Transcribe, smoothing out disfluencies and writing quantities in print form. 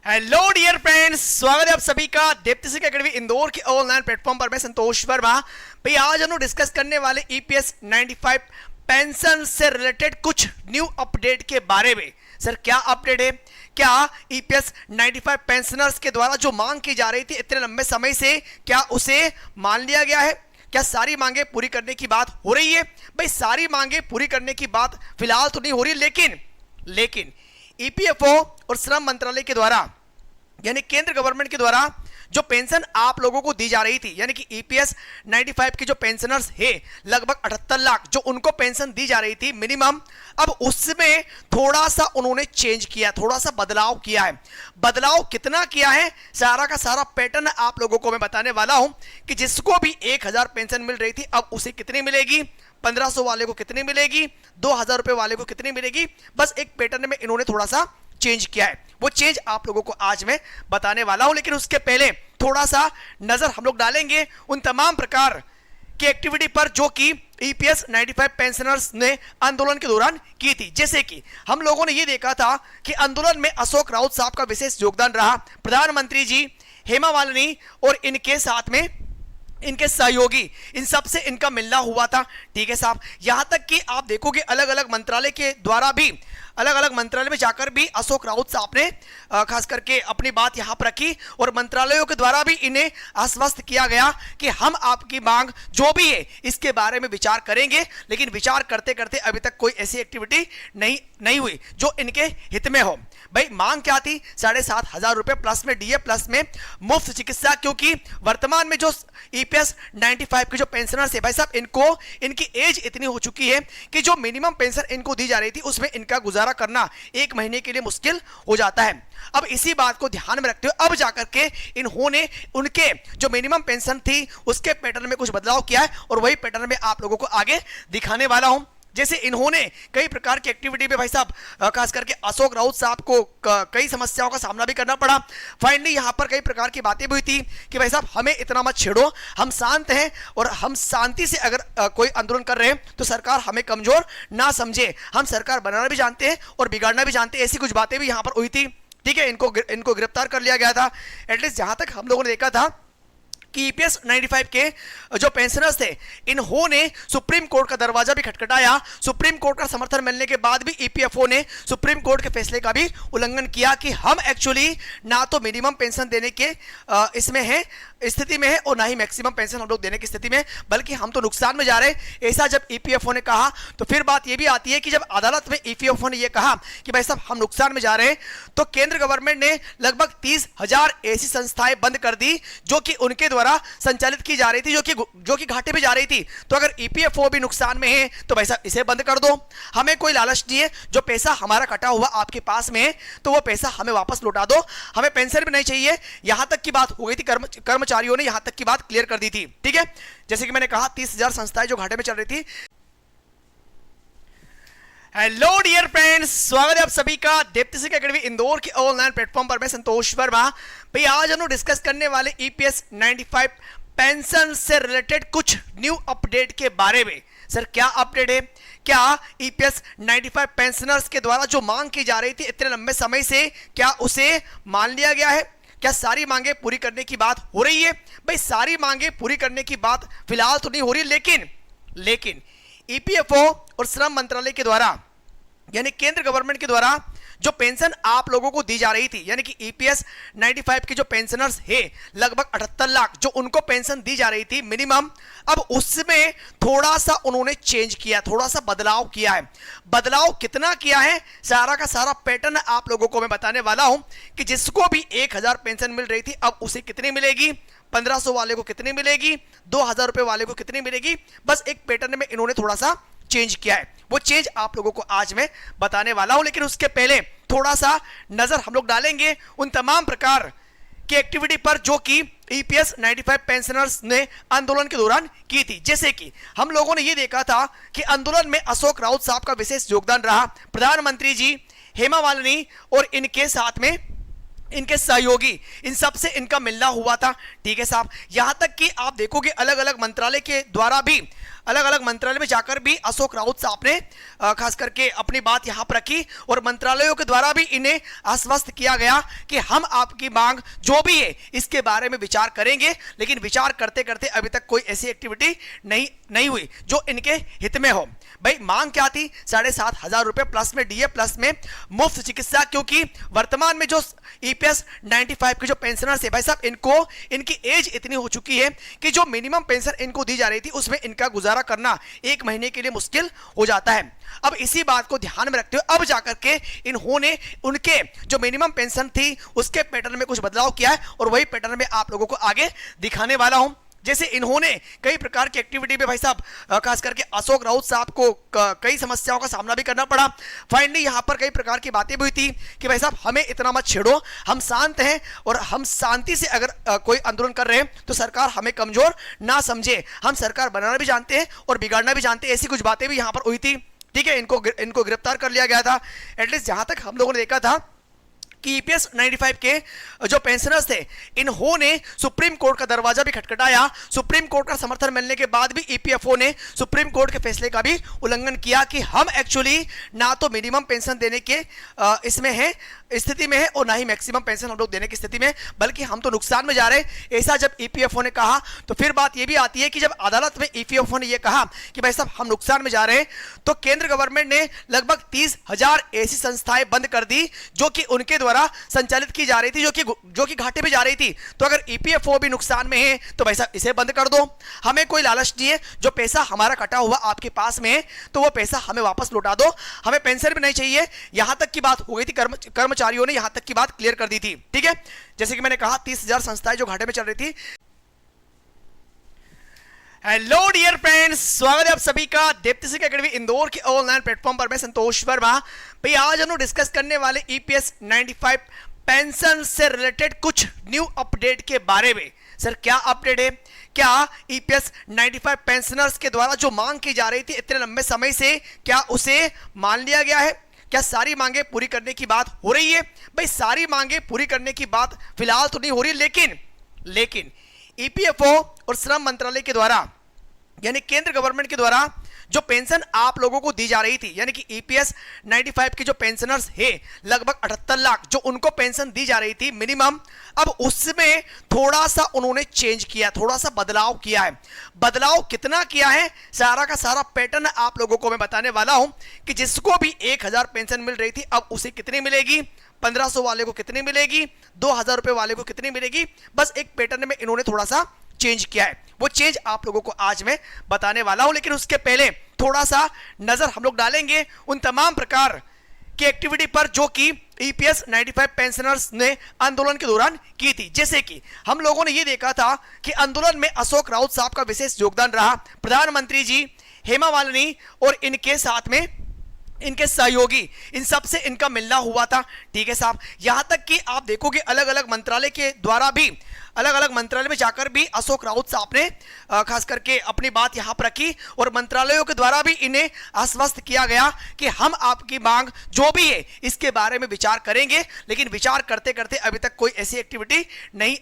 Hello dear friends, स्वागत है आप सभी का दीप्ति सिंह अकेडमी इंदौर के ऑनलाइन प्लेटफॉर्म पर। मैं संतोष वर्मा। भाई आज हम लोग डिस्कस करने वाले ईपीएस 95 पेंशन से रिलेटेड कुछ न्यू अपडेट के बारे में। सर क्या अपडेट है? क्या ईपीएस 95 पेंशनर्स के द्वारा जो मांग की जा रही थी इतने लंबे समय से, क्या उसे मान लिया गया है? क्या सारी मांगे पूरी करने की बात हो रही है? भाई सारी मांगे पूरी करने की बात फिलहाल तो नहीं हो रही, लेकिन ईपीएफओ और श्रम मंत्रालय के द्वारा यानी केंद्र गवर्नमेंट के द्वारा जो पेंशन आप लोगों को दी जा रही थी, यानी कि ईपीएस 95 के जो पेंशनर्स है लगभग 78 लाख जो उनको पेंशन दी जा रही थी मिनिमम, अब उसमें थोड़ा सा उन्होंने चेंज किया, थोड़ा सा बदलाव किया है। बदलाव कितना किया है, सारा का सारा पैटर्न आप लोगों को मैं बताने वाला हूं कि जिसको भी 1000 पेंशन मिल रही थी अब उसे कितनी मिलेगी, 1500 वाले को कितनी मिलेगी, 2000 रुपए वाले को कितनी मिलेगी। बस एक पैटर्न में इन्होंने थोड़ा सा चेंज किया है, वो चेंज आप लोगों को आज मैं बताने वाला हूं। लेकिन उसके पहले थोड़ा सा नजर हम लोग डालेंगे उन तमाम प्रकार की एक्टिविटी पर जो कि ईपीएस 95 पेंशनर्स ने आंदोलन के दौरान की थी। जैसे कि हम लोगों ने यह देखा था कि आंदोलन में अशोक राउत साहब का विशेष योगदान रहा। प्रधानमंत्री जी, हेमा मालिनी और इनके साथ में इनके सहयोगी, इन सबसे इनका मिलना हुआ था। ठीक है साहब, यहां तक कि आप देखोगे अलग अलग मंत्रालय के द्वारा भी, अलग अलग मंत्रालय में जाकर भी अशोक राउत साहब ने खास करके अपनी बात यहां पर रखी और मंत्रालयों के द्वारा भी इन्हें आश्वस्त किया गया कि हम आपकी मांग जो भी है इसके बारे में विचार करेंगे। लेकिन विचार करते करते अभी तक कोई ऐसी एक्टिविटी नहीं हुई जो इनके हित में हो। भाई मांग क्या थी? 7500 रुपए प्लस में डीए प्लस में मुफ्त चिकित्सा, क्योंकि वर्तमान में जो ईपीएस 95 के जो पेंशनर्स है भाई साहब, इनको इनकी एज इतनी हो चुकी है कि जो मिनिमम पेंशन इनको दी जा रही थी उसमें इनका गुजारा करना एक महीने के लिए मुश्किल हो जाता है। अब इसी बात को ध्यान में रखते हुए अब जाकर के इन्होंने उनके जो मिनिमम पेंशन थी उसके पैटर्न में कुछ बदलाव किया है और वही पैटर्न में आप लोगों को आगे दिखाने वाला हूं। जैसे इन्होंने कई प्रकार की एक्टिविटी में भाई साहब खास करके अशोक राउत साहब को कई समस्याओं का सामना भी करना पड़ा। फाइनली यहां पर कई प्रकार की बातें भी हुई थी कि भाई साहब हमें इतना मत छेड़ो, हम शांत हैं और हम शांति से अगर कोई आंदोलन कर रहे हैं तो सरकार हमें कमजोर ना समझे, हम सरकार बनाना भी जानते हैं और बिगाड़ना भी जानते हैं। ऐसी कुछ बातें भी यहां पर हुई थी। ठीक है, इनको गिरफ्तार कर लिया गया था। एटलीस्ट जहां तक हम लोगों ने देखा था कि ईपीएस 95 के जो पेंशनर्स थे इन्होंने सुप्रीम कोर्ट का दरवाजा भी खटखटाया। सुप्रीम कोर्ट का समर्थन मिलने के बाद भी ईपीएफओ ने सुप्रीम कोर्ट के फैसले का भी उल्लंघन किया कि हम एक्चुअली ना तो मिनिमम पेंशन देने के इसमें है स्थिति में है और ना ही मैक्सिमम पेंशन हम लोग देने की स्थिति में, बल्कि हम तो नुकसान में जा रहे हैं। ऐसा जब ईपीएफओ ने कहा तो फिर बात यह भी आती है कि जब अदालत में ईपीएफओ ने यह कहा कि भाई साहब हम नुकसान में जा रहे हैं तो केंद्र गवर्नमेंट ने लगभग 30,000 ऐसी संस्थाएं बंद कर दी जो कि उनके द्वारा संचालित की जा रही थी, जो कि घाटे पे जा रही थी। तो अगर ईपीएफओ भी नुकसान में है तो भाई साहब इसे बंद कर दो। हमें कोई लालच नहीं है, जो पैसा हमारा कटा हुआ आपके पास में है तो वो पैसा हमें वापस लौटा दो, हमें पेंशन भी नहीं चाहिए। यहां तक की बात हो गई थी, कर्मचारियों ने यहां तक की बात क्लियर कर दी थी। ठीक है, जैसे कि मैंने कहा 30,000 संस्थाएं जो घाटे में चल रही थी। हेलो डियर फ्रेंड्स, स्वागत है आप सभी का दीप्ति सिंह अकेडमी इंदौर के ऑनलाइन प्लेटफॉर्म पर। मैं संतोष वर्मा। भाई आज हम लोग डिस्कस करने वाले ईपीएस 95 पेंशन से रिलेटेड कुछ न्यू अपडेट के बारे में। सर क्या अपडेट है? क्या ईपीएस 95 पेंशनर्स के द्वारा जो मांग की जा रही थी इतने लंबे समय से, क्या उसे मान लिया गया है? क्या सारी मांगे पूरी करने की बात हो रही है? भाई सारी मांगे पूरी करने की बात फिलहाल तो नहीं हो रही, लेकिन ईपीएफओ और श्रम मंत्रालय के द्वारा यानी केंद्र गवर्नमेंट के द्वारा जो पेंशन आप लोगों को दी जा रही थी, यानी कि ईपीएस 95 के जो पेंशनर्स है लगभग 78 लाख जो उनको पेंशन दी जा रही थी मिनिमम, अब उसमें थोड़ा सा उन्होंने चेंज किया, थोड़ा सा बदलाव किया है। बदलाव कितना किया है, सारा का सारा पैटर्न आप लोगों को मैं बताने वाला हूं कि जिसको भी 1000 पेंशन मिल रही थी अब उसे कितनी मिलेगी, 1500 वाले को कितनी मिलेगी, 2000 रुपए वाले को कितनी मिलेगी। बस एक पैटर्न में इन्होंने थोड़ा सा चेंज किया है, वो चेंज आप लोगों को आज मैं बताने वाला हूं। लेकिन उसके पहले थोड़ा सा नजर हम लोग डालेंगे उन तमाम प्रकार की एक्टिविटी पर जो कि ईपीएस 95 पेंशनर्स ने आंदोलन के दौरान की थी। जैसे कि हम लोगों ने यह देखा था कि आंदोलन में अशोक राउत साहब का विशेष योगदान रहा। प्रधानमंत्री जी, हेमा मालिनी और इनके साथ में इनके सहयोगी, इन सबसे इनका मिलना हुआ था। ठीक है साहब, यहां तक कि आप देखोगे अलग अलग मंत्रालय के द्वारा भी, अलग अलग मंत्रालय में जाकर भी अशोक राउत साहब ने खास करके अपनी बात यहां पर रखी और मंत्रालयों के द्वारा भी इन्हें आश्वस्त किया गया कि हम आपकी मांग जो भी है इसके बारे में विचार करेंगे, लेकिन विचार करते करते अभी तक कोई ऐसी एक्टिविटी नहीं हुई जो इनके हित में हो। भाई मांग क्या थी? 7,500 रुपए प्लस में डीए प्लस में मुफ्त चिकित्सा, क्योंकि वर्तमान में जो ईपीएस 95 के जो पेंशनर्स है भाई साहब, इनको इनकी एज इतनी हो चुकी है कि जो मिनिमम पेंशन इनको दी जा रही थी उसमें इनका गुजारा करना एक महीने के लिए मुश्किल हो जाता है। अब इसी बात को ध्यान में रखते हुए अब जाकर के इन्होंने उनके जो मिनिमम पेंशन थी उसके पैटर्न में कुछ बदलाव किया है और वही पैटर्न में आप लोगों को आगे दिखाने वाला हूं। जैसे इन्होंने कई प्रकार की एक्टिविटी में भाई साहब खास करके अशोक राउत साहब को कई समस्याओं का सामना भी करना पड़ा। फाइनली यहां पर कई प्रकार की बातें भी हुई थी कि भाई साहब हमें इतना मत छेड़ो, हम शांत हैं और हम शांति से अगर कोई आंदोलन कर रहे हैं तो सरकार हमें कमजोर ना समझे, हम सरकार बनाना भी जानते हैं और बिगाड़ना भी जानते हैं। ऐसी कुछ बातें भी यहां पर हुई थी। ठीक है, इनको गिरफ्तार कर लिया गया था। एटलीस्ट जहां तक हम लोगों ने देखा था कि ईपीएस 95 के जो पेंशनर्स थे इन्होंने सुप्रीम कोर्ट का दरवाजा भी खटखटाया। सुप्रीम कोर्ट का समर्थन मिलने के बाद भी ईपीएफओ ने सुप्रीम कोर्ट के फैसले का भी उल्लंघन किया कि हम एक्चुअली ना तो मिनिमम पेंशन देने के इसमें है स्थिति में है और ना ही मैक्सिमम पेंशन हम लोग देने की स्थिति में, बल्कि हम तो नुकसान में जा रहे हैं। ऐसा जब ईपीएफओ ने कहा तो फिर बात यह भी आती है कि जब अदालत में ईपीएफओ ने यह कहा कि भाई साहब हम नुकसान में जा रहे हैं, तो केंद्र गवर्नमेंट ने लगभग 30,000 ऐसी संस्थाएं बंद कर दी जो कि उनके द्वारा संचालित की जा रही थी, जो कि घाटे में जा रही थी। तो अगर ईपीएफओ भी नुकसान में है तो भाई साहब इसे बंद कर दो। हमें कोई लालच नहीं है, जो पैसा हमारा कटा हुआ आपके पास में है तो वो पैसा हमें वापस लौटा दो, हमें पेंशन भी नहीं चाहिए। यहां तक की बात हो गई थी, कर्मचारियों ने यहां तक की बात क्लियर कर दी थी। ठीक है, जैसे कि मैंने कहा 30,000 संस्थाएं जो घाटे में चल रही थी। हेलो डियर फ्रेंड्स, स्वागत है आप सभी का दीप्ति एकेडमी इंदौर के ऑनलाइन प्लेटफॉर्म पर। मैं संतोष वर्मा। भाई आज हम डिस्कस करने वाले ईपीएस 95 पेंशन से रिलेटेड कुछ न्यू अपडेट के बारे में। सर क्या अपडेट है? क्या ईपीएस 95 पेंशनर्स के द्वारा जो मांग की जा रही थी इतने लंबे समय से, क्या उसे मान लिया गया है? क्या सारी मांगे पूरी करने की बात हो रही है? भाई सारी मांगे पूरी करने की बात फिलहाल तो नहीं हो रही, लेकिन ईपीएफओ और श्रम मंत्रालय के द्वारा यानी केंद्र गवर्नमेंट के द्वारा जो पेंशन आप लोगों को दी जा रही थी, यानी कि ईपीएस 95 के जो पेंशनर्स है लगभग 78 लाख जो उनको पेंशन दी जा रही थी मिनिमम, अब उसमें थोड़ा सा उन्होंने चेंज किया, थोड़ा सा बदलाव किया है। बदलाव कितना किया है सारा का सारा पैटर्न आप लोगों को मैं बताने वाला हूं कि जिसको भी 1000 पेंशन मिल रही थी अब उसे कितनी मिलेगी, 1500 वाले को कितनी मिलेगी, 2000 रुपए वाले को कितनी मिलेगी। बस एक पैटर्न में इन्होंने थोड़ा सा चेंज किया है, वो चेंज आप लोगों को आज मैं बताने वाला हूं। लेकिन उसके पहले थोड़ा सा नजर हम लोग डालेंगे उन तमाम प्रकार की एक्टिविटी पर जो कि ईपीएस 95 पेंशनर्स ने आंदोलन के दौरान की थी। जैसे कि हम लोगों ने यह देखा था कि आंदोलन में अशोक राउत साहब का विशेष योगदान रहा। प्रधानमंत्री जी, हेमा मालिनी और इनके साथ में इनके सहयोगी, इन सब से इनका मिलना हुआ था। ठीक है साहब, यहां तक कि आप देखोगे अलग अलग मंत्रालय के द्वारा भी, अलग अलग मंत्रालय में जाकर भी अशोक राउत साहब ने खास करके अपनी बात यहां पर रखी और मंत्रालयों के द्वारा भी इन्हें आश्वस्त किया गया कि हम आपकी मांग जो भी है इसके बारे में विचार करेंगे, लेकिन विचार करते करते अभी तक कोई ऐसी एक्टिविटी नहीं